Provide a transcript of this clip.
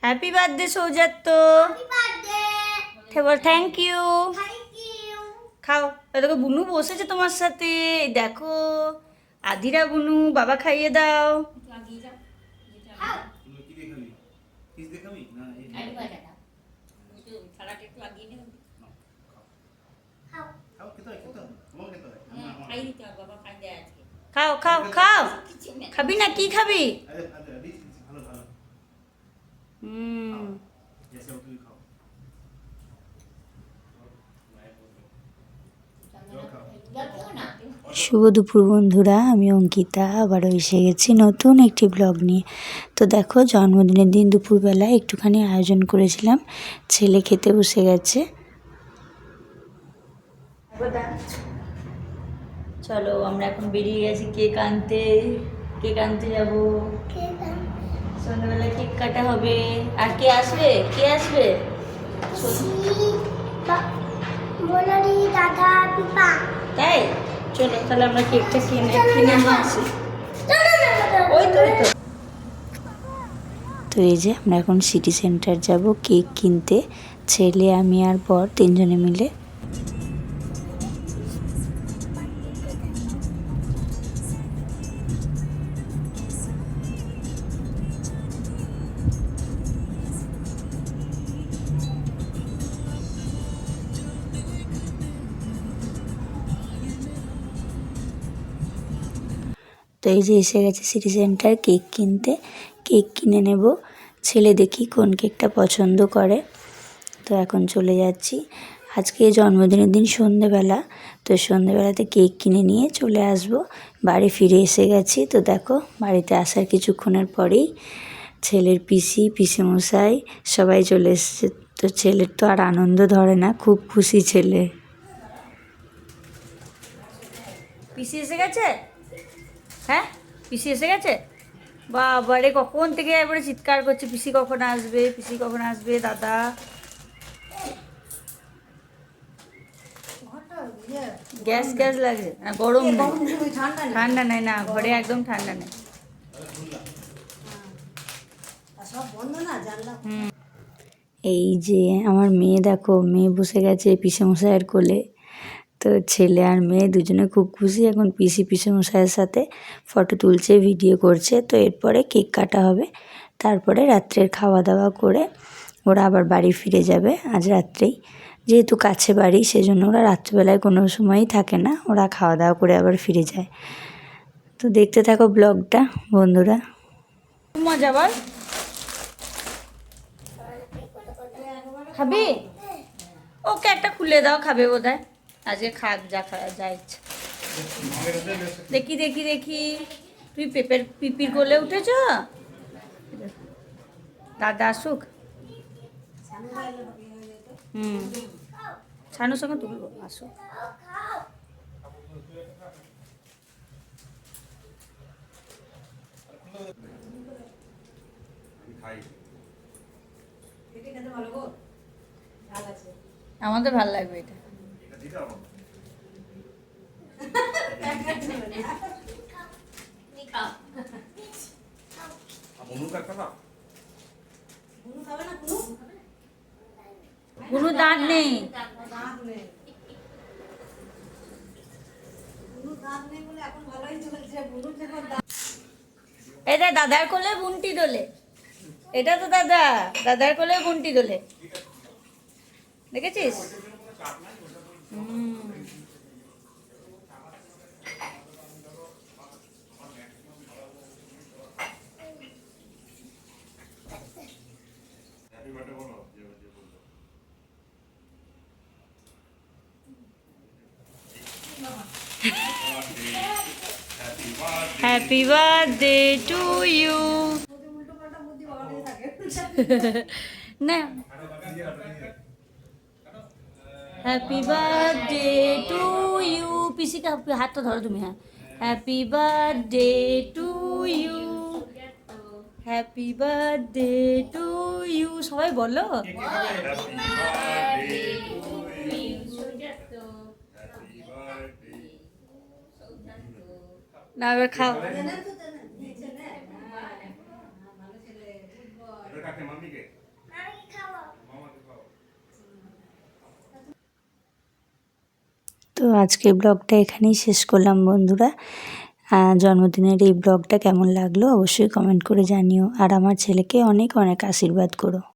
Happy birthday Soujatya. বল thank you. খাও। দেখো বুনু বসেছে তোমার সাথে, দেখো আদিরা বুনু, বাবা খাইয়ে দাও। খাও খাও খাও। খাবি না? কি খাবি? শুভ দুপুর বন্ধুরা, আমি অঙ্কিতা আবারও এসে গেছি নতুন একটি ব্লগ নিয়ে। তো দেখো, জন্মদিনের দিন দুপুরবেলা একটুখানি আয়োজন করেছিলাম, ছেলে খেতে বসে গেছে। চলো আমরা এখন বেরিয়ে গেছি কেক আনতে। কেক আনতে যাবো, সন্ধ্যাবেলা কেক কাটা হবে। আর কে আসবে? কে আসবে? তাই চলো তাহলে আমরা কেকটা কিনে নিয়ে আসি। ওই তো তো এই যে আমরা এখন সিটি সেন্টার যাব কেক কিনতে, ছেলে আমি আর বর তিনজনে মিলে। তো এই যে এসে গেছে সিটি সেন্টার কেক কিনতে, কেক কিনে নেব। ছেলে দেখি কোন কেকটা পছন্দ করে। তো এখন চলে যাচ্ছি। আজকে জন্মদিনের দিন সন্ধেবেলা, তো সন্ধেবেলাতে কেক কিনে নিয়ে চলে আসব। বাড়ি ফিরে এসে গেছি। তো দেখো বাড়িতে আসার কিছুক্ষণের পরেই ছেলের পিসিমশাই সবাই চলে এসেছে। তো ছেলের তো আর আনন্দ ধরে না, খুব খুশি ছেলে। পিসি এসে গেছে? হ্যাঁ, পিসি এসে গেছে। বাবারে কখন থেকে একবারে চিৎকার করছে, পিসি কখন আসবে, পিসি কখন আসবে। দাদা গ্যাস গ্যাস লাগছে না? গরম নেই, ঠান্ডা নেই না ঘরে, একদম ঠান্ডা নেই। এই যে আমার মেয়ে, দেখো মেয়ে বসে গেছে পিসেমশাইয়ের কোলে। তো ছেলে আর মেয়ে দুজনে খুব খুশি, এখন পিসেমশাইয়ের সাথে ফটো তুলছে, ভিডিও করছে। তো এরপরে কেক কাটা হবে, তারপরে রাত্রের খাওয়া দাওয়া করে ওরা আবার বাড়ি ফিরে যাবে আজ রাত্রেই। যেহেতু কাছে বাড়ি, সেজন্য ওরা রাত্রিবেলায় কোনো সময়ই থাকে না, ওরা খাওয়া দাওয়া করে আবার ফিরে যায়। তো দেখতে থাকো ব্লগটা বন্ধুরা। মজা বল। খাবি? ওকে একটা খুলে দাও, খাবে বোধহয় আজকে, খাক যা ইচ্ছা। দেখি দেখি দেখি, তুই পিপির কোলে উঠেছ? দাদা আসুক। ছানুর সঙ্গে তুলবো, আসুক। আমাদের ভালো লাগবে এটা। কোনো দাঁত নেই। এটা দাদার কোলে বুনটি দোলে, এটা তো দাদার কোলে বুনটি দোলে, দেখেছিস? Happy birthday to you. না, হ্যাপি বার্থডে টু ইউ। পিসিকে হাতটা ধরো তুমি। হ্যাঁ, happy birthday to you, happy birthday to you. সবাই বলো। না এবার খাও। তো আজকের ব্লগটা এখানেই শেষ করলাম বন্ধুরা। জন্মদিনের এই ব্লগটা কেমন লাগলো অবশ্যই কমেন্ট করে জানিও, আর আমার ছেলেকে অনেক অনেক আশীর্বাদ করো।